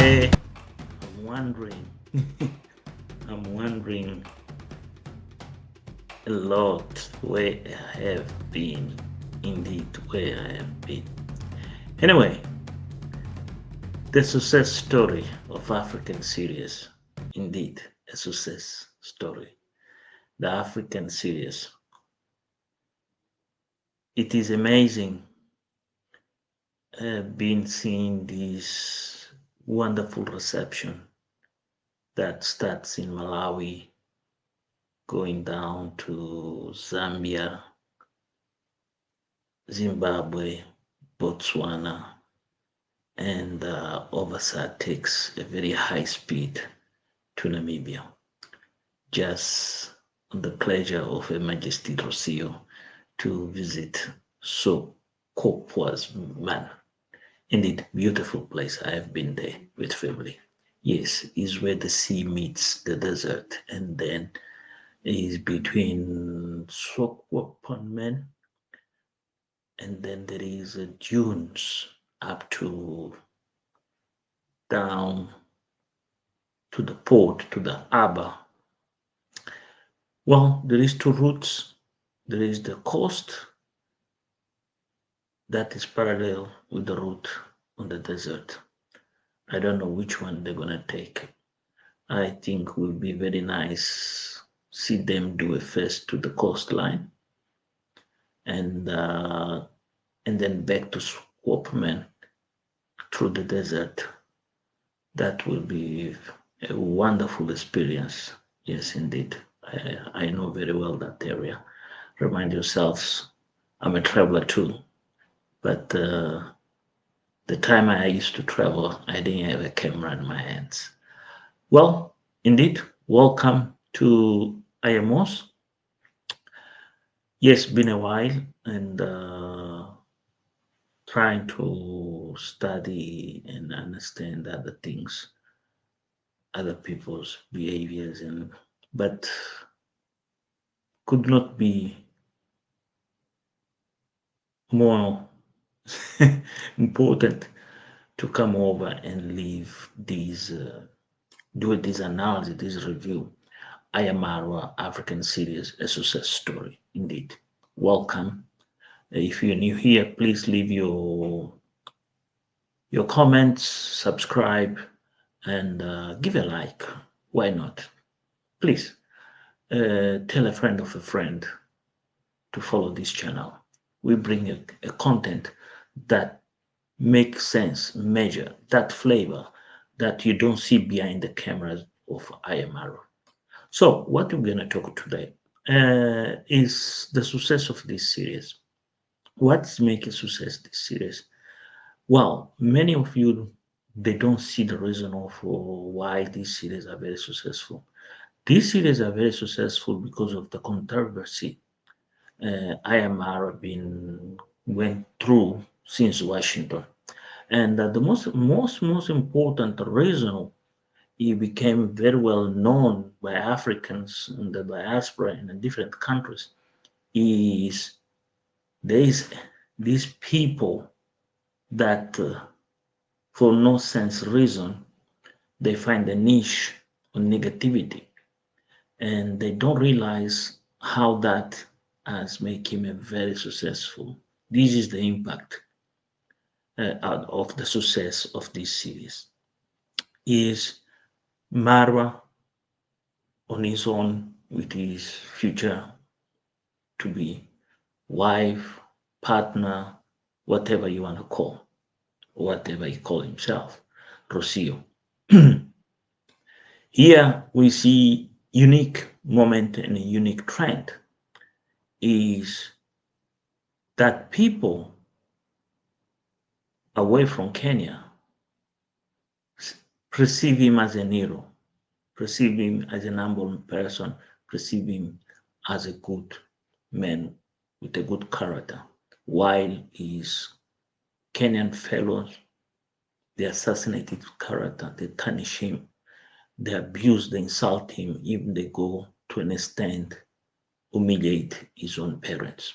I'm wondering, I'm wondering a lot where I have been, indeed, where I have been. Anyway, the success story of African series, indeed, a success story. The African series. It is amazing being seeing this wonderful reception that starts in Malawi, going down to Zambia, Zimbabwe, Botswana, and Oversight takes a very high speed to Namibia. Just on the pleasure of Her Majesty Rocio to visit so Kopwa's man. Indeed, beautiful place. I have been there with family. Yes, is where the sea meets the desert, and then is between Swakopmund, and then there is dunes up to down to the port, to the harbor. Well, there is two routes. There is the coast that is parallel with the route on the desert. I don't know which one they're gonna take. I think will be very nice. See them do a first to the coastline, and then back to Swapman through the desert. That will be a wonderful experience. Yes, indeed. I know very well that area. Remind yourselves, I'm a traveler too, but the time I used to travel, I didn't have a camera in my hands. Well, indeed, welcome to IMOS. Yes, been a while, and trying to study and understand other things, other people's behaviors, and but could not be more important to come over and leave these, do this analysis, this review. I am our African series, a success story. Indeed, welcome. If you're new here, please leave your comments, subscribe, and give a like. Why not? Please tell a friend of a friend to follow this channel. We bring a content that makes sense, measure that flavor that you don't see behind the cameras of IMR. So, what we're going to talk today is the success of this series. What's making success this series? Well, many of you they don't see the reason of why these series are very successful. These series are very successful because of the controversy IMR been went through since Washington, and the most important reason he became very well known by Africans in the diaspora in the different countries is there is these people that for no sense reason they find a niche on negativity and they don't realize how that has made him a very successful. This is the impact out of the success of this series. Is Marwa on his own with his future to be wife, partner, whatever you want to call, whatever he called himself, Rocio. Here we see unique moment and a unique trend is that people away from Kenya perceive him as a hero, perceive him as an humble person, perceive him as a good man with a good character, while his Kenyan fellows, they assassinate his character, they tarnish him, they abuse, they insult him, even they go to an extent humiliate his own parents.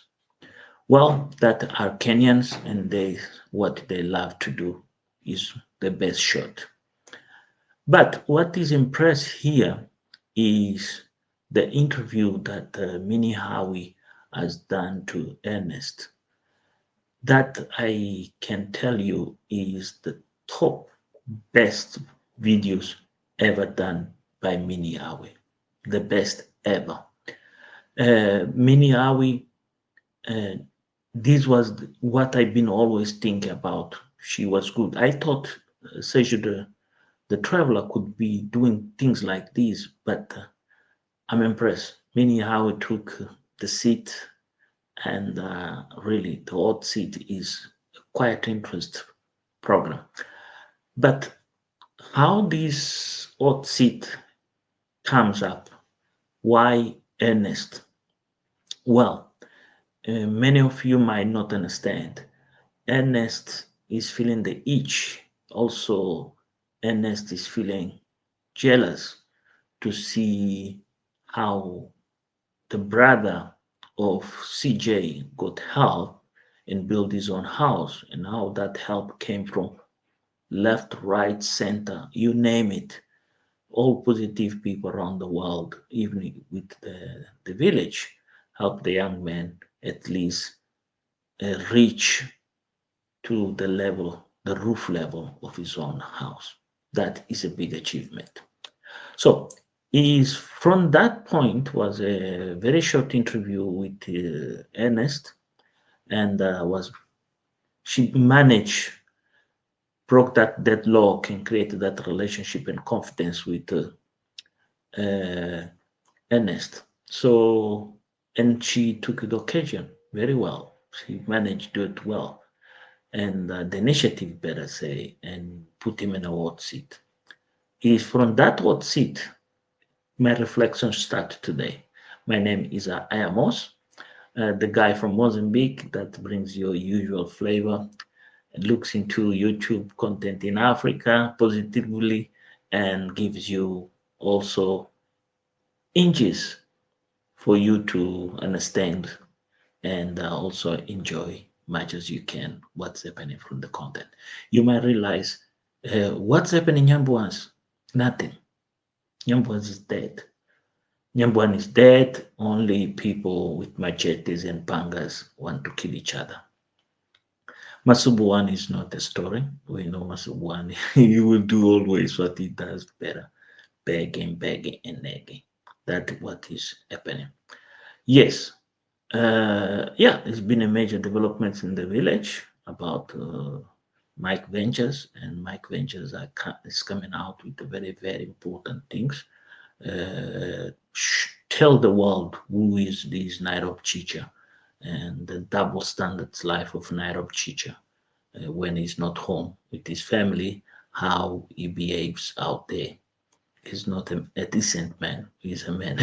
Well, that are Kenyans, and they what they love to do is the best shot. But what is impressed here is the interview that Minnie Howie has done to Ernest. That I can tell you is the top best videos ever done by Minnie Howie. The best ever. Minnie Howie, uh, this was what I've been always thinking about. She was good. I thought Sergio the Traveler could be doing things like this, but I'm impressed. Meaning how it took the seat, and really the hot seat is a quite interest program. But how this hot seat comes up? Why Ernest? Well, many of you might not understand. Ernest is feeling the itch. Also, Ernest is feeling jealous to see how the brother of CJ got help and built his own house, and how that help came from left, right, center, you name it. All positive people around the world, even with the village, help the young man at least reach to the level, the roof level of his own house. That is a big achievement. So is from that point was a very short interview with Ernest, and was she managed broke that deadlock and created that relationship and confidence with uh, Ernest. So and she took the occasion very well. She managed to do it well, and the initiative, better say, and put him in a hot seat. Is from that hot seat my reflections start today. My name is Ayamos, the guy from Mozambique that brings your usual flavor, looks into YouTube content in Africa positively, and gives you also inches for you to understand and also enjoy much as you can what's happening from the content. You might realize what's happening in Nyambuans? Nothing. Nyambuans is dead. Nyambuan is dead. Only people with machetes and pangas want to kill each other. Masubuan is not a story. We know Masubuan. He will do always what he does better. Begging, begging, and nagging. That's what is happening. Yes. Yeah, it's been a major development in the village about Mike Ventures, and Mike Ventures is coming out with the very, very important things. Tell the world who is this Nairobi Chicha and the double standards life of Nairobi Chicha when he's not home with his family, how he behaves out there. He's not a decent man, he's a man.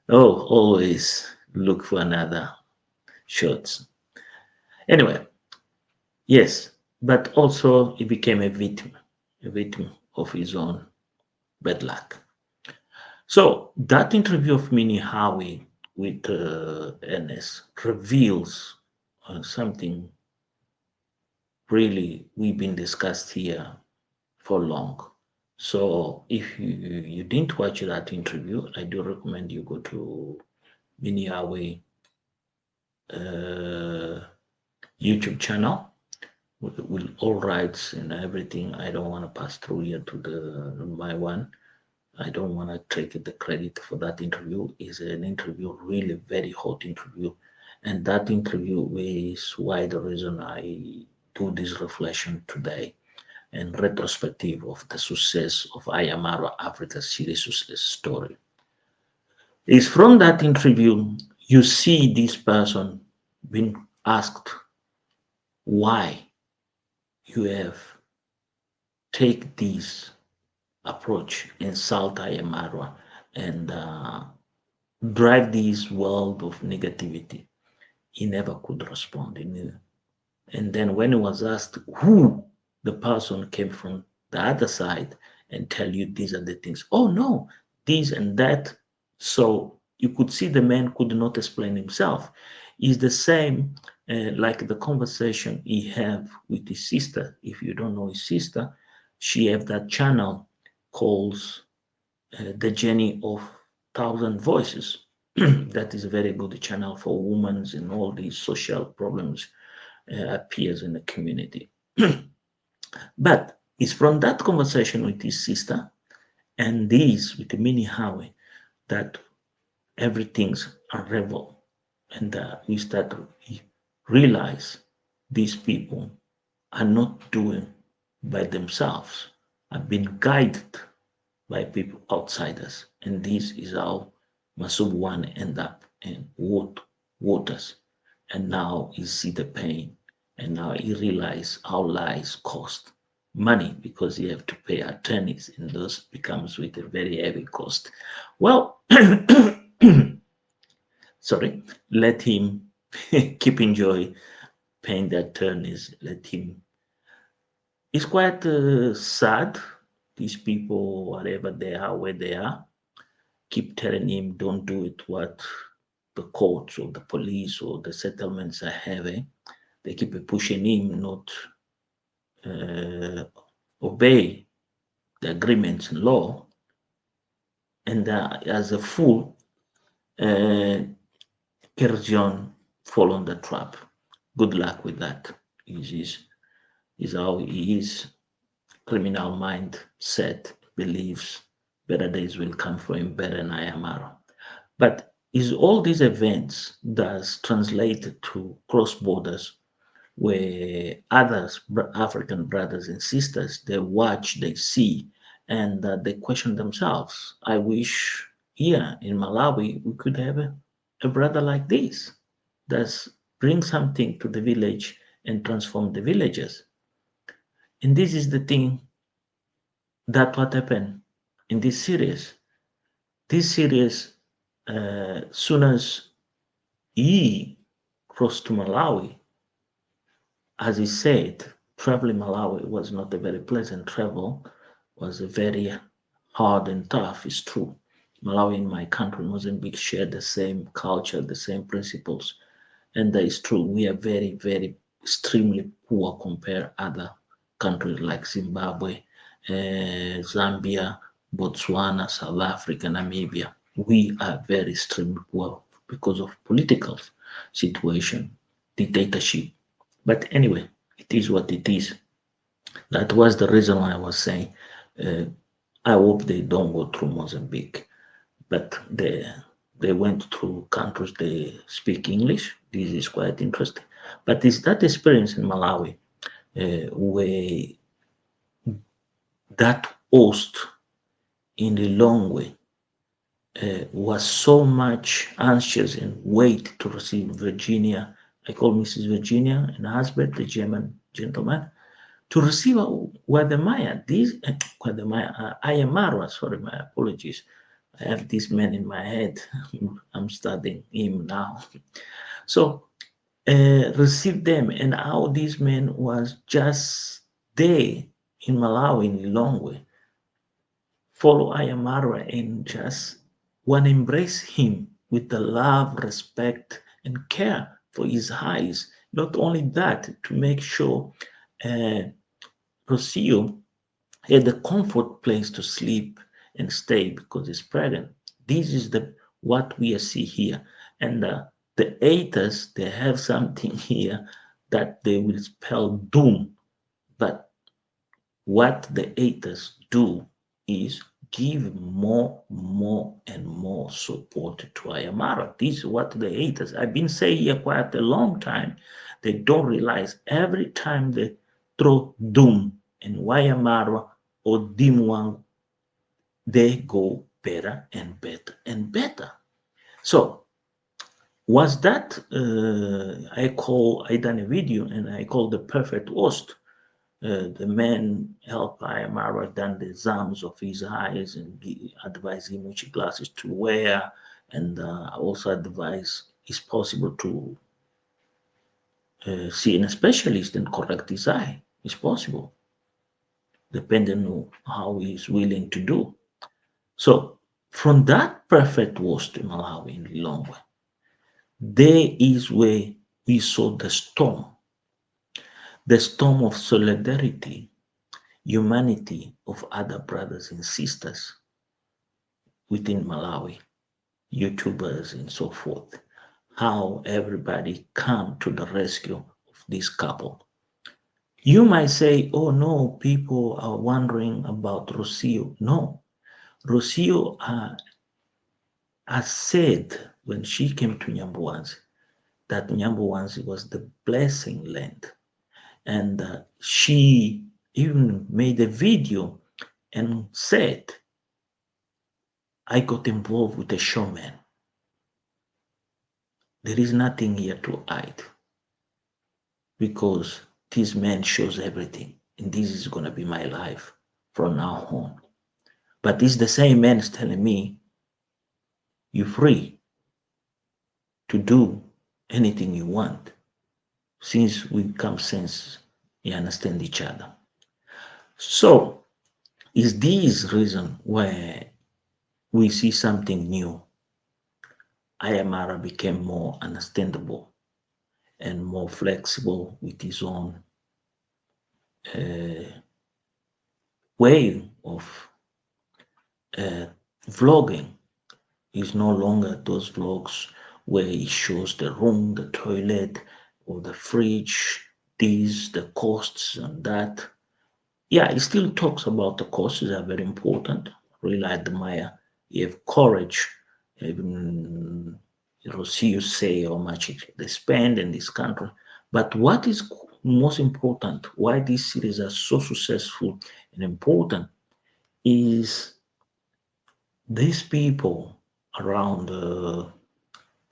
Oh, always look for another shots. Anyway, yes, but also he became a victim of his own bad luck. So that interview of Minnie Howie with Ernest reveals something really we've been discussed here for long. So if you didn't watch that interview, I do recommend you go to Minnie Howie uh, YouTube channel with all rights and everything. I don't want to pass through here to the my one. I don't want to take the credit for that interview. It's an interview, really very hot interview, and that interview is why the reason I do this reflection today and retrospective of the success of Ayamaro Africa series success story. Is from that interview you see this person being asked why you have take this approach in South Ayamaro and drive this world of negativity. He never could respond. And then when he was asked who the person came from the other side and tell you these are the things, oh no, this and that. So you could see the man could not explain himself. Is the same like the conversation he have with his sister. If you don't know his sister, she have that channel calls The Journey of Thousand Voices. That is a very good channel for women and all these social problems appears in the community. But it's from that conversation with his sister and this with Minnie Howe that everything's unravel, and we start to realize these people are not doing by themselves, are being guided by people outsiders, and this is how Masub One end up in waters, and now he see the pain, and now he realize how lies cost money because you have to pay attorneys, and those becomes with a very heavy cost. Well, sorry, let him keep enjoy paying the attorneys. Let him. It's quite sad. These people, whatever they are, where they are, keep telling him, "Don't do it." What the courts or the police or the settlements are having, they keep pushing him not uh, obey the agreements and law, and as a fool, uh, Kerjon fall on the trap. Good luck with that. Is how he is. Criminal mind set believes better days will come for him better than Ayamaro. But is all these events does translate to cross borders where others, African brothers and sisters, they watch, they see, and they question themselves. I wish here in Malawi we could have a brother like this that bring something to the village and transform the villages. And this is the thing that what happened in this series. This series, soon as he crossed to Malawi, as he said, traveling Malawi was not a very pleasant travel, was a very hard and tough. It's true. Malawi and my country, Mozambique, share the same culture, the same principles, and that is true. We are very, very extremely poor compared other countries like Zimbabwe, Zambia, Botswana, South Africa, Namibia. We are very extremely poor because of political situation, dictatorship. But anyway, it is what it is. That was the reason why I was saying uh, I hope they don't go through Mozambique, but they went through countries they speak English. This is quite interesting. But it's that experience in Malawi where that host in the long way was so much anxious and wait to receive Virginia. I call Mrs. Virginia and husband, the German gentleman, to receive Guadamaya. This Guadamaya, Ayamara. Sorry, my apologies. I have this man in my head. I'm studying him now. So received them, and how this man was just there in Malawi in Lilongwe, follow Ayamara and just want to embrace him with the love, respect, and care for his eyes. Not only that, to make sure uh, Rocio had a comfort place to sleep and stay because he's pregnant. This is the what we see here, and the haters they have something here that they will spell doom, but what the haters do is give more and more support to Ayamara. This is what the haters, I've been saying here quite a long time. They don't realize every time they throw doom in Wayamara or Dimwang, they go better and better and better. So was that I done a video and I call the perfect host. The man helped Ayamara done the exams of his eyes and advise him which glasses to wear, and also advise it's possible to see a specialist and correct his eye. It's possible, depending on how he's willing to do. So from that perfect was to Malawi in Lilongwe, there is where we saw the storm of solidarity humanity of other brothers and sisters within Malawi, YouTubers and so forth. How everybody come to the rescue of this couple. You might say, oh no, people are wondering about Rocio. No, Rocio has said when she came to Nyambuanzi that Nyambuanzi was the blessing land. And she even made a video and said, I got involved with a showman. There is nothing here to hide because this man shows everything. And this is going to be my life from now on. But this the same man is telling me, you're free to do anything you want since we come sense we understand each other. So is this reason why we see something new? Ayamara became more understandable and more flexible with his own way of vlogging. Is no longer those vlogs where he shows the room, the toilet, or the fridge, this, the costs, and that. Yeah, he still talks about the costs are very important. Really admire. You have courage. Even see you say how much they spend in this country. But what is most important, why these series are so successful and important, is these people around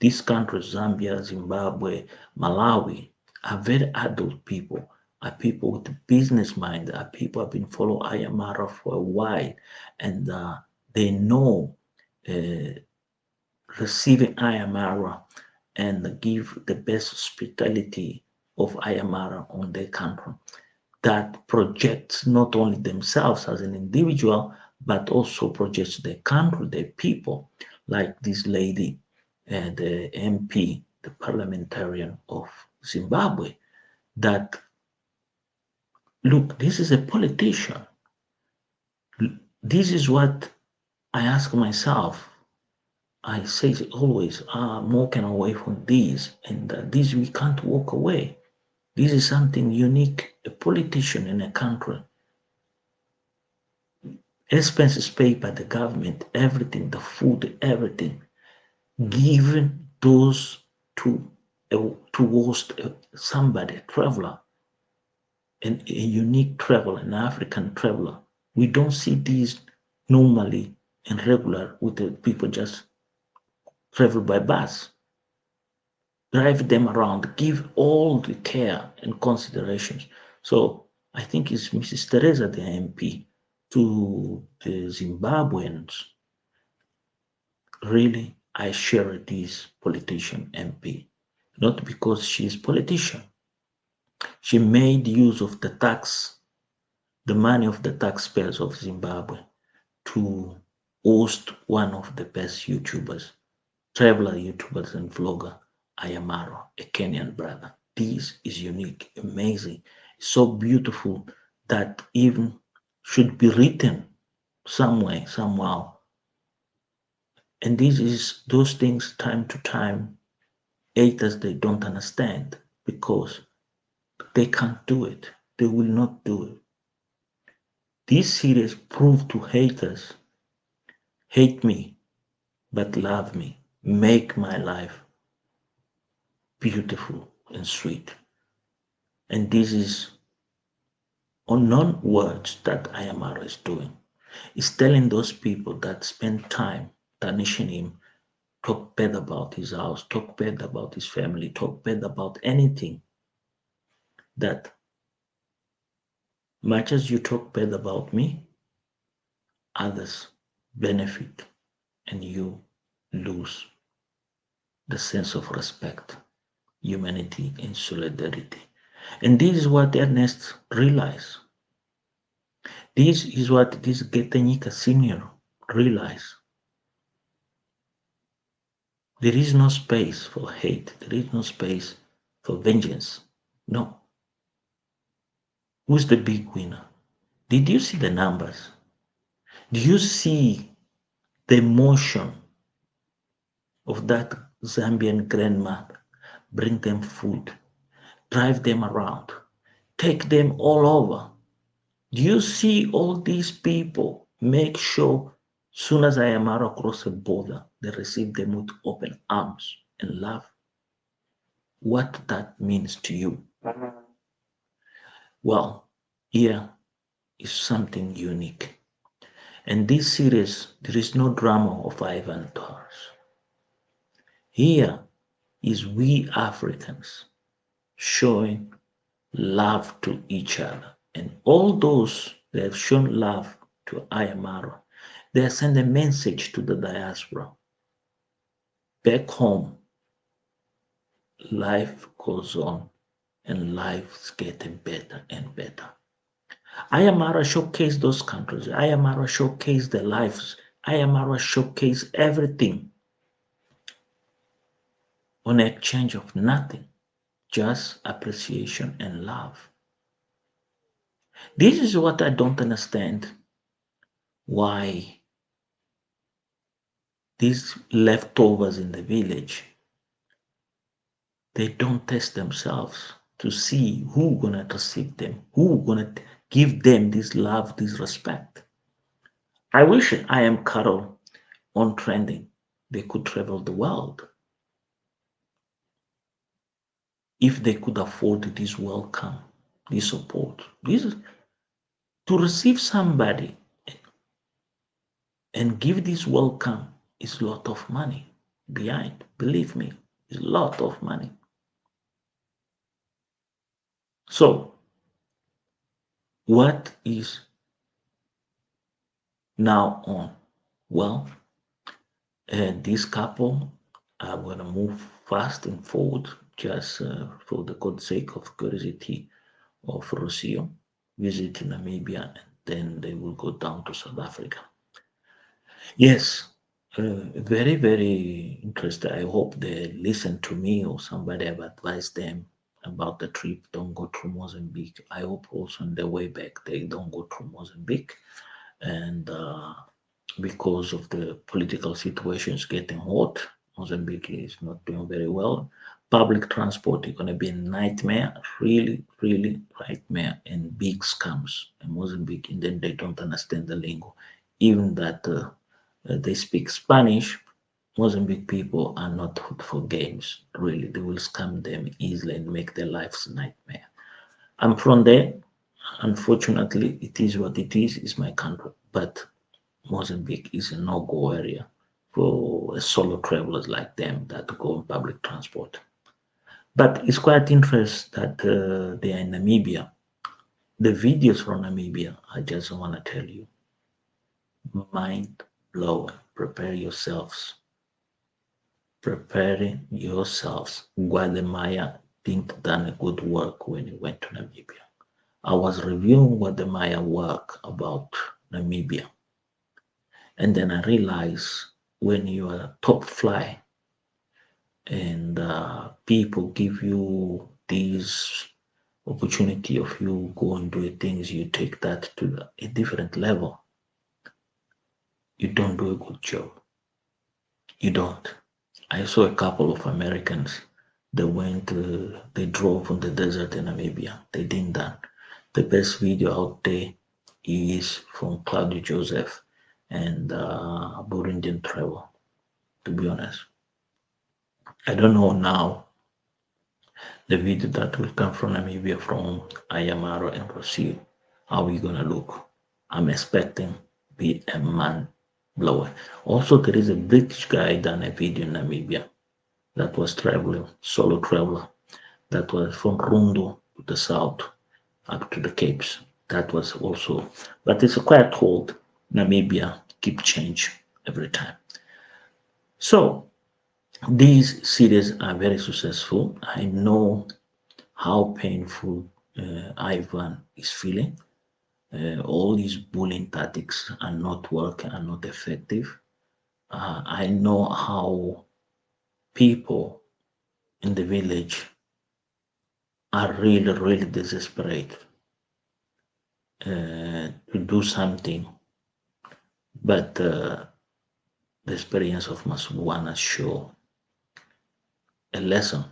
these countries, Zambia, Zimbabwe, Malawi, are very adult people, are people with business mind, are people who have been following Ayamara for a while, and they know receiving Ayamara and give the best hospitality of Ayamara on their country. That projects not only themselves as an individual, but also projects their country, their people, like this lady, the MP, the parliamentarian of Zimbabwe, that look, this is a politician. This is what I ask myself. I say always, I'm walking away from this, and this we can't walk away. This is something unique. A politician in a country, expenses paid by the government, everything, the food, everything, given those to towards somebody, a traveler, and a unique traveler, an African traveler. We don't see these normally and regular with the people just travel by bus. Drive them around, give all the care and considerations. So I think it's Mrs. Teresa, the MP, to the Zimbabweans. Really, I share this politician MP, not because she's politician. She made use of the money of the taxpayers of Zimbabwe to host one of the best YouTubers, traveler YouTubers and vlogger, Ayamaro, a Kenyan brother. This is unique, amazing, so beautiful that even should be written some way, somehow. And this is those things time to time haters they don't understand because they can't do it. They will not do it. This series proved to haters, hate me, but love me, make my life beautiful and sweet. And this is unknown words that Ayamara is doing. He's telling those people that spend time tarnishing him, talk bad about his house, talk bad about his family, talk bad about anything, that much as you talk bad about me, others benefit and you lose the sense of respect, humanity, and solidarity. And this is what Ernest realized. This is what this Getanyika Senior realized. There is no space for hate. There is no space for vengeance. No. Who's the big winner? Did you see the numbers? Do you see the emotion of that Zambian grandma? Bring them food, drive them around, take them all over. Do you see all these people make sure soon as I am out across the border, they receive them with open arms and love? What that means to you? Well, here is something unique. And this series, there is no drama of Ivan Torres. Here is we Africans showing love to each other. And all those that have shown love to Ayamaro, they are sending a message to the diaspora. Back home, life goes on and life's getting better and better. Ayamara showcased those countries. Ayamara showcased their lives. Ayamara showcased everything on exchange of nothing, just appreciation and love. This is what I don't understand why these leftovers in the village, they don't test themselves to see who gonna receive them, who gonna give them this love, this respect. I wish I am Carol on trending. They could travel the world if they could afford this welcome, this support. This to receive somebody and give this welcome is a lot of money behind. Believe me, it's a lot of money. So, what is now on? Well, this couple are going to move fast and forward just for the good sake of curiosity of Rocio, visit Namibia, and then they will go down to South Africa. Yes, very, very interested. I hope they listen to me or somebody have advised them about the trip. Don't go through Mozambique. I hope also on the way back they don't go through Mozambique. And because of the political situations getting hot, Mozambique is not doing very well. Public transport is going to be a nightmare, really, really nightmare, and big scams in Mozambique. And then they don't understand the lingo. Even that they speak Spanish, Mozambique people are not good for games. Really, they will scam them easily and make their lives a nightmare. I'm from there. Unfortunately, it is what it is. It's my country, but Mozambique is a no-go area for solo travelers like them that go on public transport. But it's quite interesting that they are in Namibia. The videos from Namibia, I just want to tell you, mind blowing. Prepare yourselves. Preparing yourselves. Guatemala think done a good work when he went to Namibia. I was reviewing Guatemala work about Namibia, and then I realized when you are top fly and people give you this opportunity of you go and do things, you take that to a different level. You don't do a good job. You don't. I saw a couple of Americans. They drove on the desert in Namibia. They did that. The best video out there is from Claudio Joseph and Burundian Travel, to be honest. I don't know now the video that will come from Namibia from Ayamaro and Rocio. How are you gonna look? I'm expecting be a man blower. Also, there is a British guy done a video in Namibia that was traveling, solo traveler, that was from Rundo to the south up to the Capes. That was also, but it's quite cold. Namibia keep change every time. So these series are very successful. I know how painful Ivan is feeling. All these bullying tactics are not working, are not effective. I know how people in the village are really, really desperate. to do something, but the experience of Maswana show a lesson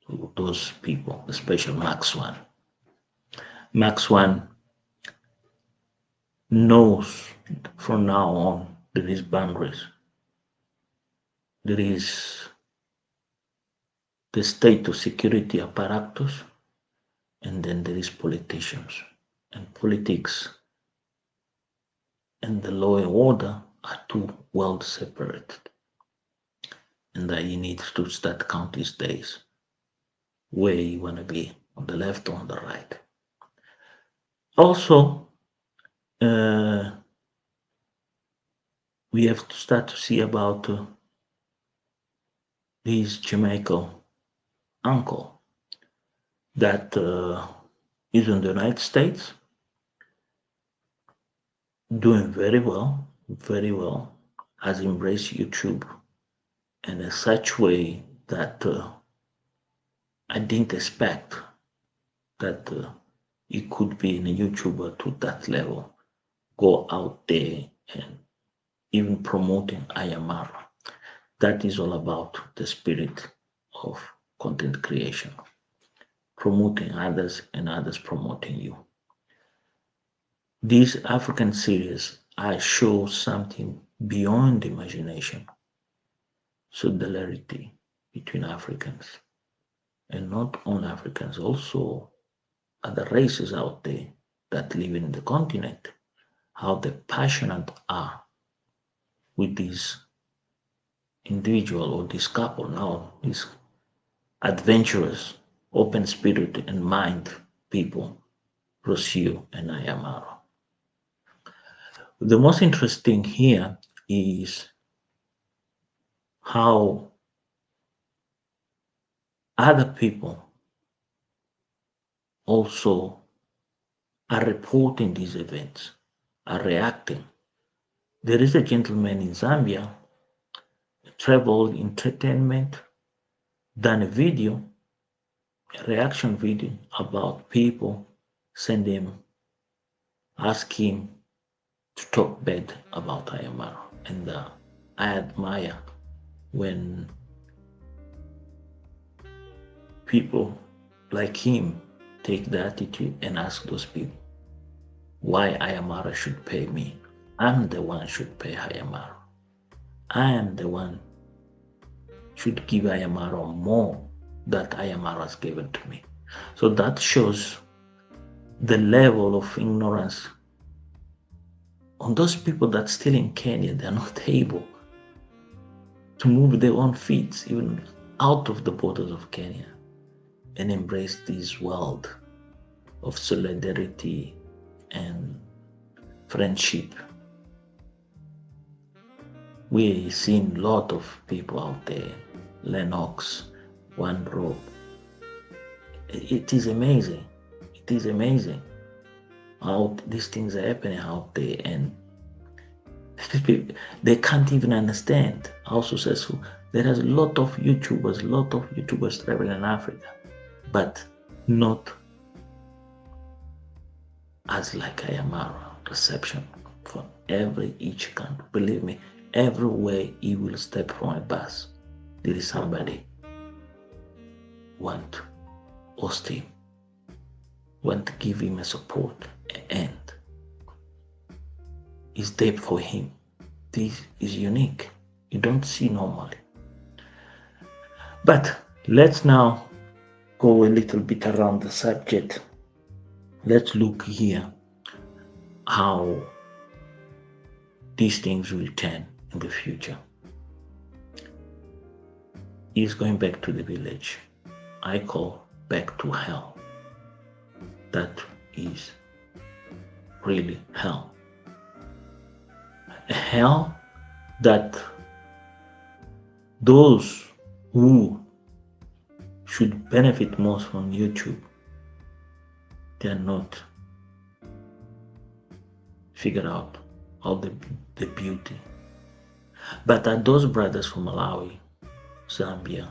to those people, especially Max One. Max One knows from now on there is boundaries. There is the state of security apparatus, and then there is politicians. And politics and the law and order are too well separated. And that you need to start count these days where you want to be, on the left or on the right. Also, we have to start to see about this Jamaican uncle that is in the United States, doing very well, has embraced YouTube in such way that I didn't expect that he could be a YouTuber to that level, go out there and even promoting Ayamara. That is all about the spirit of content creation, promoting others and others promoting you. These African series I show something beyond imagination, solidarity between Africans, and not only Africans, also other races out there that live in the continent, how they passionate are with this individual or this couple now, these adventurous, open spirit and mind people, Rocio and Ayamaro. The most interesting here is how other people also are reporting these events, are reacting. There is a gentleman in Zambia, travel entertainment, done a video, a reaction video about people send him, ask him to talk bad about Ayamaro. And I admire when people like him take the attitude and ask those people why Ayamaro should pay me. I'm the one should pay Ayamaro. I am the one should give Ayamaro more that Ayamaro has given to me. So that shows the level of ignorance on those people that still in Kenya. They're not able to move their own feet even out of the borders of Kenya and embrace this world of solidarity and friendship. We've seen a lot of people out there, Lennox, One Rope. It is amazing. It is amazing how these things are happening out there, and they can't even understand how successful. There is a lot of YouTubers traveling in Africa, but not as like Ayamara reception for each country. Believe me, everywhere he will step from a bus, there is somebody want to host him, want to give him a support, and is there for him. This is unique. You don't see normally. But let's now go a little bit around the subject. Let's look here how these things will turn in the future. He's going back to the village. I call back to hell. That is really hell. A hell that those who should benefit most from YouTube, they are not figure out all the beauty. But are those brothers from Malawi, Zambia,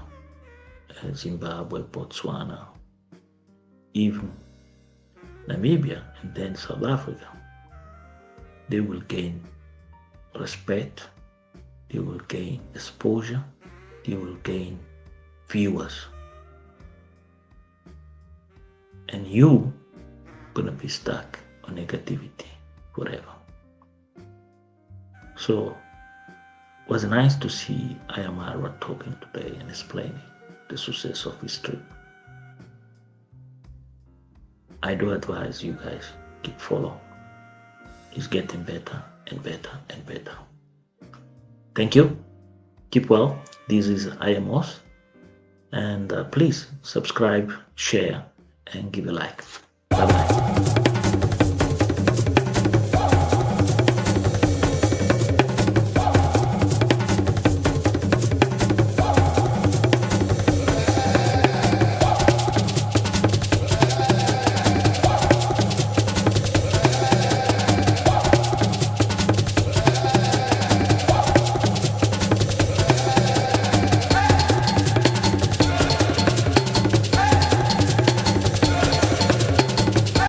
Zimbabwe, Botswana, even Namibia, and then South Africa. They will gain respect, they will gain exposure, they will gain viewers. And you gonna be stuck on negativity forever. So it was nice to see Ayamara talking today and explaining the success of his trip. I do advise you guys keep follow. It's getting better and better and better. Thank you. Keep well. This is IMOS. And please subscribe, share, and give a like. Bye bye.